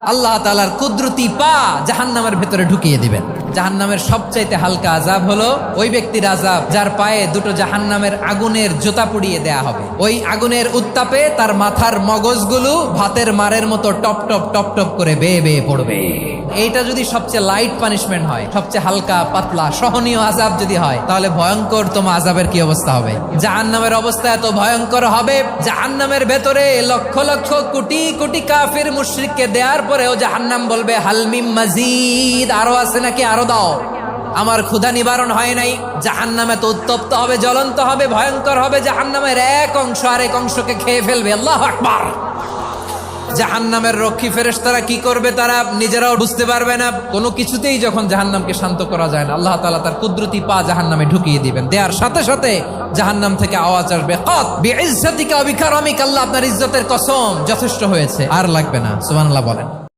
আল্লাহ তাআলার কুদরতি পা জাহান্নামের ভেতরে ঢুকিয়ে দিবেন। জাহান্নামের সবচাইতে হালকা আযাব হলো ওই ব্যক্তির আযাব যার পায়ে দুটো জাহান্নামের আগুনের জুতা পুড়িয়ে দেয়া হবে। ওই আগুনের উত্তাপে তার মাথার মগজগুলো ভাতের মারের মতো টপ টপ টপ টপ করে বেয়ে বেয়ে পড়বে। এইটা যদি সবচেয়ে লাইট পানিশমেন্ট হয়, সবচেয়ে হালকা পাতলা সহনীয় আযাব যদি হয়, তাহলে ভয়ঙ্করতম আযাবের কি অবস্থা হবে? জাহান্নামের অবস্থা এত ভয়ঙ্কর হবে, জাহান্নামের ভেতরে লক্ষ লক্ষ কোটি কোটি কাফির মুশরিককে দেওয়ার পরেও জাহান্নাম বলবে হালমিম মাজিদ, আরো আছে নাকি, আরো দাও, আমার ক্ষুধা নিবারণ হয় নাই। জাহান্নামে তো উত্তপ্ত হবে, জ্বলন্ত হবে, ভয়ঙ্কর হবে। জাহান্নামের এক অংশ আরেক অংশকে খেয়ে ফেলবে। আল্লাহু আকবার। জাহান্নামের রক্ষী ফেরেশতারা কি করবে তারা নিজেরাও বুঝতে পারবে না। কোনো কিছুতেই যখন জাহান্নামকে শান্ত করা যায় না, আল্লাহ তাআলা তার কুদরতি পা জাহান্নামে ঢুকিয়ে দিবেন। দেওয়ার সাথে সাথে জাহান্নাম থেকে আওয়াজ আসবে, কাত বিইজ্জাতিকা ওয়া বিকারামিকা, আল্লাহ আপনার ইজ্জতের কসম, যথেষ্ট হয়েছে, আর লাগবে না। সুবহানাল্লাহ বলেন।